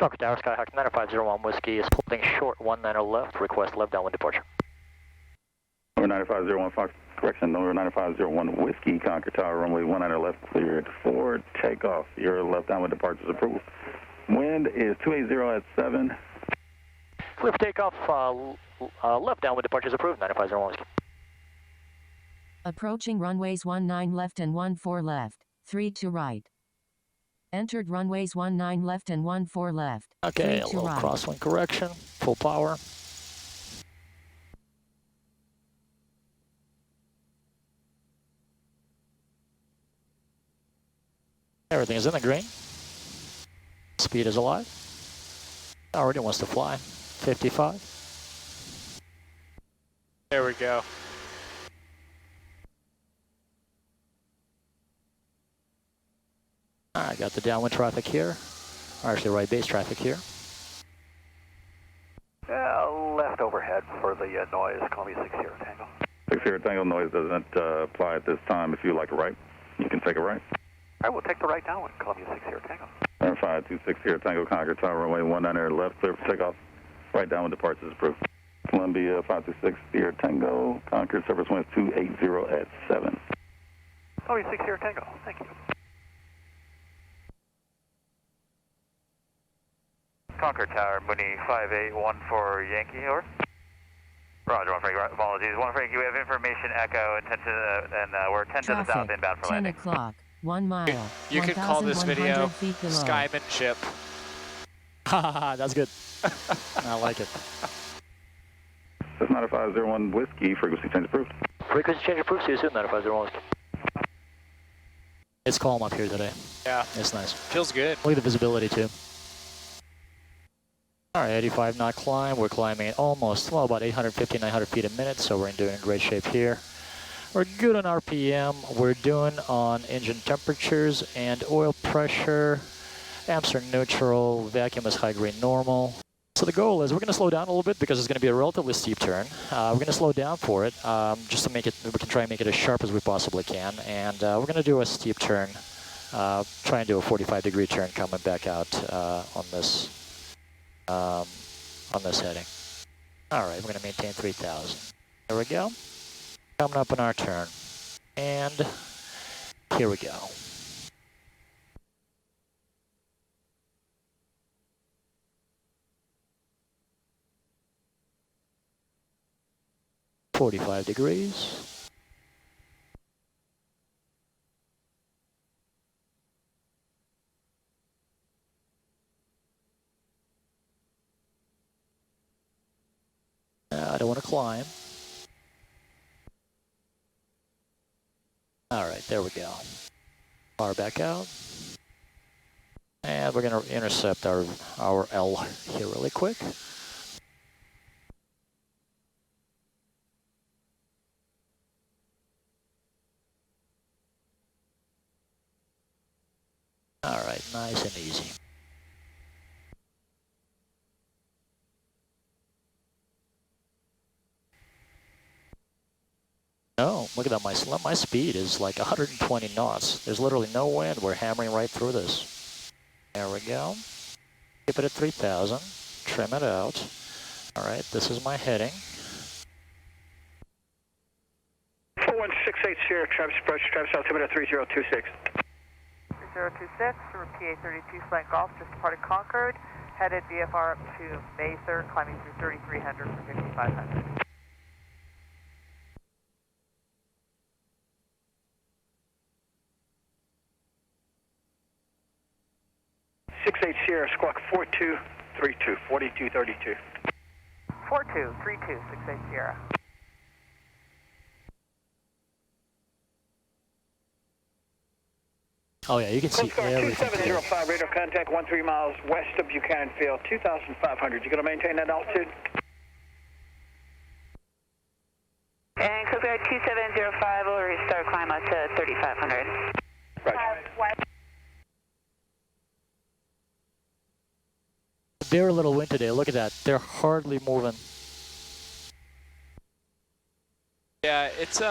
Concord Tower, Skyhawk 9501 Whiskey is holding short 19 left, request left downwind departure. Number 9501 Fox, correction, number 9501 Whiskey, Concord Tower, runway 19 left, cleared for takeoff. Your left downwind departure is approved. Wind is 280 at 7. Clear for takeoff, left downwind departure is approved, 9501 Whiskey. Approaching runways 19 left and 14 left, 32 right. Entered runways 19 left and 14 left. Okay, a 32 little right. crosswind correction, full power. Everything is in the green. Speed is alive. Already wants to fly. 55. There we go. I got the downwind traffic here. Or actually right base traffic here. Left overhead for the noise, Columbia 60 Tango. 60 Tango, noise doesn't apply at this time. If you like a right, you can take a right. All right, we'll take the right downwind, Columbia 60 Tango. Number 5260 Tango, Concord Tower, runway 19 left, clear for takeoff. Right downwind departure is approved. Columbia 5260 Tango, Concord surface wind is 280 at 7. Columbia 60 Tango, thank you. Concord Tower, Mooney 5814 Yankee, over. Roger, 1 Frankie, apologies. 1 Frankie, we have information echo and 10 to, we're 10 to the south inbound for 10 landing. o'clock, 1 mile. You can call this video feet below. Skymanship. Haha, that's good. I like it. That's 9501 Whiskey, frequency change approved. Frequency change approved, see you soon, 9501 Whiskey. It's calm up here today. Yeah, It's nice. feels good. Look at the visibility too. All right, 85 knot climb. We're climbing almost, well, about 850, 900 feet a minute, so we're doing great shape here. We're good on RPM. We're doing on engine temperatures and oil pressure. Amps are neutral. Vacuum is high grade normal. So the goal is we're going to slow down a little bit because it's going to be a relatively steep turn. We're going to slow down for it just to make it, we can try and make it as sharp as we possibly can. And we're going to do a steep turn, try and do a 45-degree turn coming back out on this heading. All right, we're going to maintain 3,000. There we go. Coming up on our turn. And here we go. .45 degrees. I don't want to climb. All right, there we go. Power back out. And we're going to intercept our L here really quick. All right, nice and easy. Oh, look at that, my speed is like 120 knots. There's literally no wind, we're hammering right through this. There we go. Keep it at 3,000, trim it out. All right, this is my heading. 41680 Sierra, Travis approach, Travis altimeter 3026. 3026, from PA32 flank golf, just departed Concord, headed VFR up to Mather, climbing through 3,300 for 5,500. Sierra, squawk 4232, 4232. 4232, 68 Sierra. Oh yeah, you can see everything. 2705, radar contact 13 miles west of Buchanan Field, 2,500. You going to maintain that altitude? And Coast Guard 2705 will restart climb up to 3,500. Roger. Very little wind today, look at that. They're hardly moving. Yeah, it's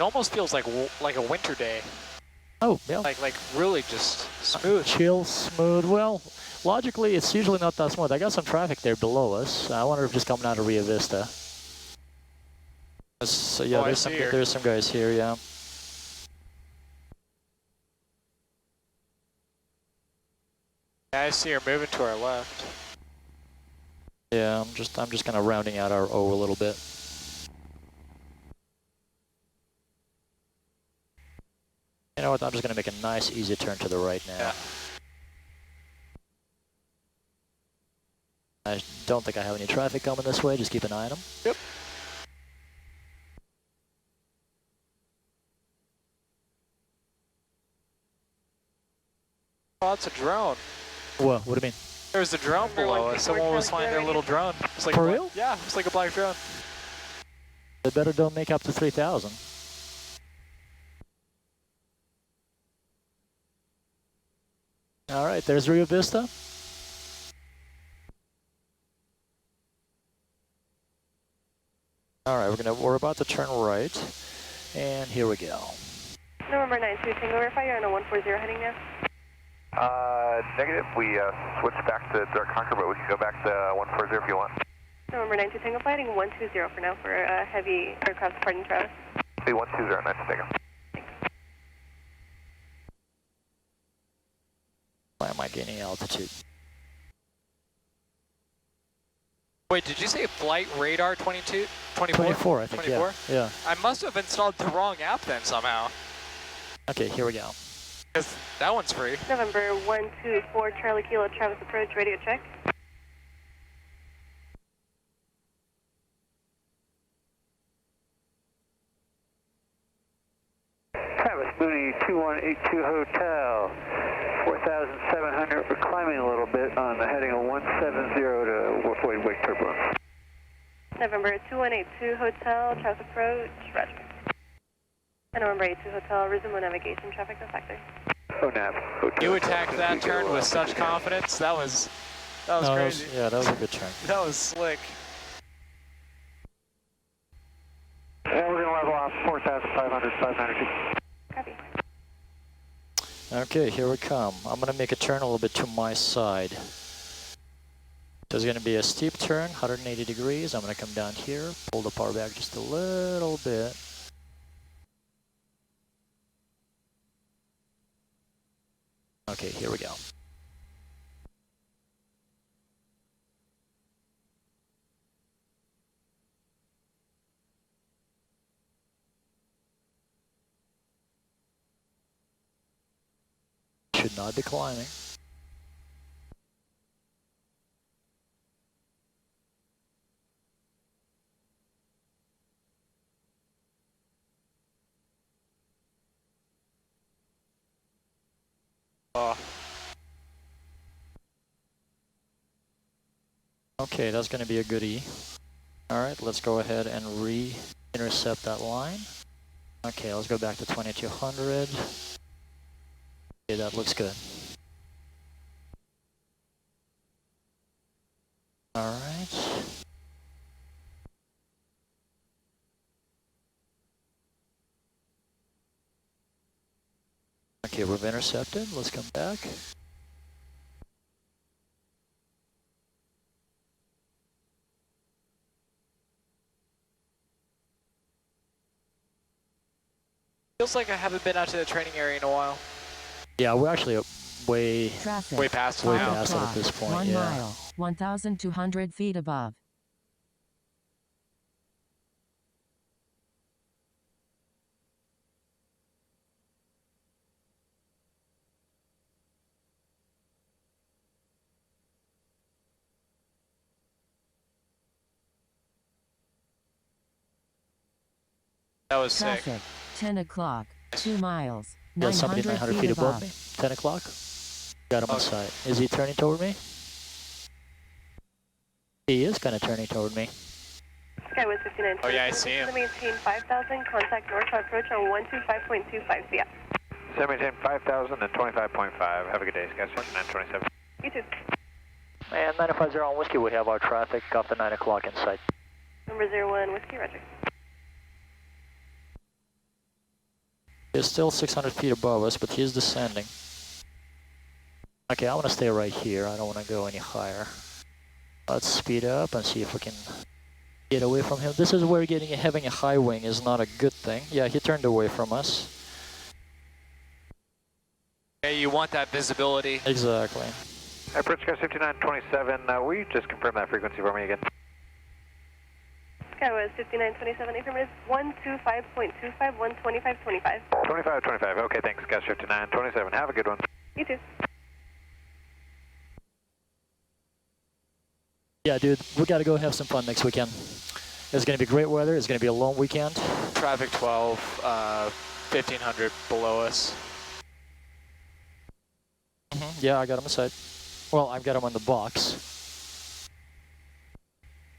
It almost feels like a winter day. Oh, yeah. Like really just smooth. Chill, smooth. Well, logically, it's usually not that smooth. I got some traffic there below us. I wonder if just coming out of Rio Vista. So yeah, Oh, there's some guys here, yeah. Yeah, I see her moving to our left. Yeah, I'm just kind of rounding out our O a little bit. You know what? I'm just going to make a nice, easy turn to the right now. Yeah. I don't think I have any traffic coming this way. Just keep an eye on them. Yep. Oh, that's a drone. What do you mean? There was a drone below us. Someone was flying their little drone. It's like For real? Yeah, it's like a black drone. They better don't make up to 3,000. All right, there's Rio Vista. All right, we're about to turn right, and here we go. November 92 Tango, verify you're on a 140 heading now. Negative. We switched back to Dark Conquer, but we can go back to 140 if you want. November 92 Tango, heading 120 for now for heavy aircraft departing Travis. See 120, nice to take him. Why am I gaining altitude? Wait, did you say flight radar 22? 24? 24, I think, 24? yeah. I must have installed the wrong app then somehow. Okay, here we go. Because that one's free. November 124 Charlie Kilo Travis approach, radio check. Travis, Mooney 2182 Hotel, 4,700. We're climbing a little bit on the heading of 170 to avoid wake turbulence. November 2182 Hotel, Travis approach, roger. And November 82 Hotel, resume navigation, traffic reflector. Oh, nav. You attacked that turn with such confidence. That was crazy. That was a good turn. That was slick. Yeah, we're going to level off 4,500, 592. Copy. Okay, here we come. I'm going to make a turn a little bit to my side. There's going to be a steep turn, 180 degrees. I'm going to come down here, pull the power back just a little bit. Okay, here we go. Should not be climbing. Okay, that's going to be a good E. All right, let's go ahead and re-intercept that line. Okay, let's go back to 2200. Okay, that looks good. All right. Okay, we've intercepted. Let's come back. Feels like I haven't been out to the training area in a while. Yeah, we're actually way Way past it way now. past it at this point. 1 yeah. mile, 1,200 feet above. That was sick. Traffic, 10 o'clock, 2 miles, Yeah, somebody 900 900 feet feet above above. me. 10 o'clock. Got him on Okay. sight. Is he turning toward me? He is kind of turning toward me. Skyway 59. Oh, yeah, I see him. Maintain 5,000, contact northbound approach on 125.25 CF. 710 5,000 and 25.5. Have a good day, guys. 927. You too. And 950 on Whiskey, we have our traffic off the 9 o'clock in sight. Number 01 Whiskey, roger. He's still 600 feet above us, but he's descending. Okay, I want to stay right here. I don't want to go any higher. Let's speed up and see if we can get away from him. This is where having a high wing is not a good thing. Yeah, he turned away from us. Yeah, you want that visibility. Exactly. Approach Sky 5927, will you just confirm that frequency for me again? Skywest 5927, affirmative 125.25, 125.25. 2525, okay, thanks, Sky 5927. Have a good one. You too. Yeah, dude, we got to go have some fun next weekend. It's going to be great weather. It's going to be a long weekend. Traffic 12, 1500 below us. Yeah, I got him aside. Well, I've got him on the box.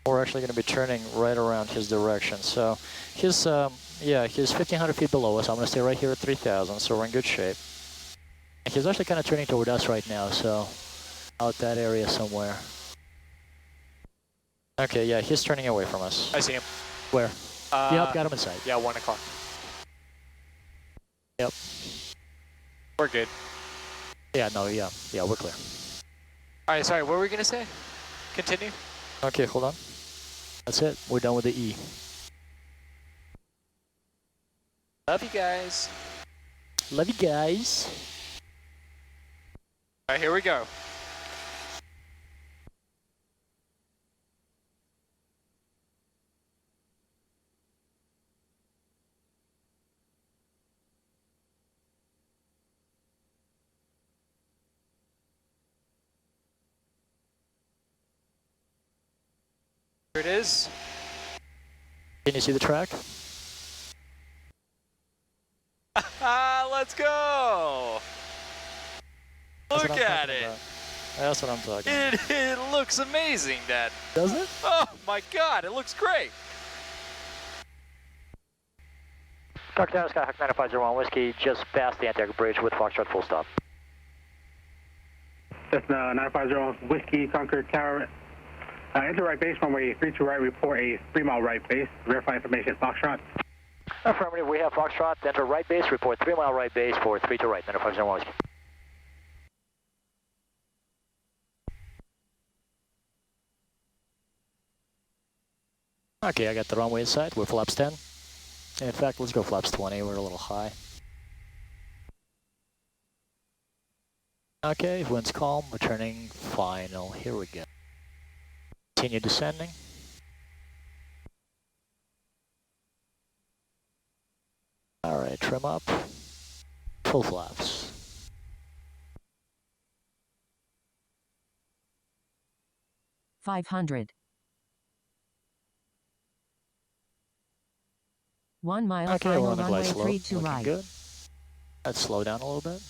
We're actually going to be turning right around his direction. So he's 1,500 feet below us. I'm going to stay right here at 3,000, so we're in good shape. He's actually kind of turning toward us right now, so out that area somewhere. Okay, yeah, he's turning away from us. I see him. Where? Yep, got him inside. Yeah, 1 o'clock. Yep. We're good. Yeah, no, yeah, we're clear. All right, sorry, what were we going to say? Continue. Okay, hold on. That's it. We're done with the E. Love you guys. Love you guys. All right, here we go. Here it is. Can you see the track? Let's go. Look at it. That's what I'm talking about. It looks amazing, Dad. Does it? Oh my God, it looks great. Dr. Tower, Skyhawk 9501 Whiskey, just past the Antarctic Bridge with Foxtrot full stop. That's 9501 Whiskey, Concord Tower. Enter right base, runway 32 right, report a 3-mile right base. Verify information, Foxtrot. Affirmative, we have Foxtrot, enter right base, report 3-mile right base for 32 right, 9501 Whiskey. Okay, I got the runway inside, we're flaps 10. In fact, let's go flaps 20, we're a little high. Okay, wind's calm, returning final, here we go. Continue descending. All right, trim up, full flaps. $500. 1 mile, Okay, we're final on the glide runway slope, 32 looking right. good. Let's slow down a little bit.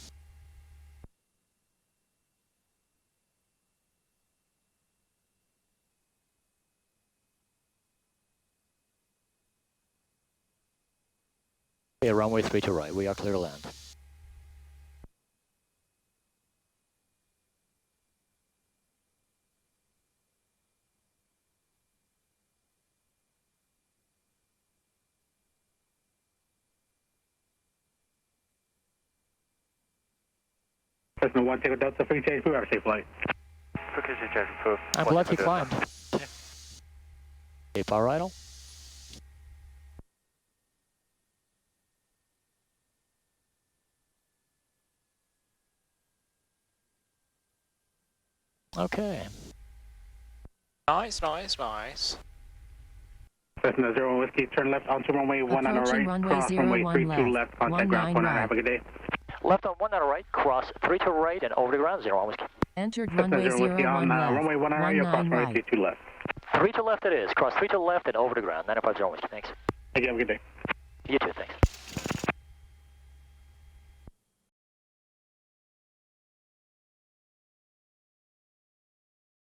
Okay, runway 32 right, we are clear to land. Cessna 1, take a Delta, free change, have a safe flight. I'm glad he climbed. Yeah. Okay, power idle. Okay. Nice, nice, nice. Cessna 01 Whiskey, turn left onto runway 1 on the Approaching right, runway cross 01 runway 32 left, left, contact ground 19 49, right. have a good day. Left on 1 on the right, cross 32 right and over the ground, 01 Whiskey. Entered Cessna runway 01 Whiskey 01 on left, runway 1 on the right, you'll cross 19 runway right. 32 left. 3 to left it is, cross 3 to left and over the ground, 9501 Whiskey, thanks. Thank you, have a good day. You too, thanks.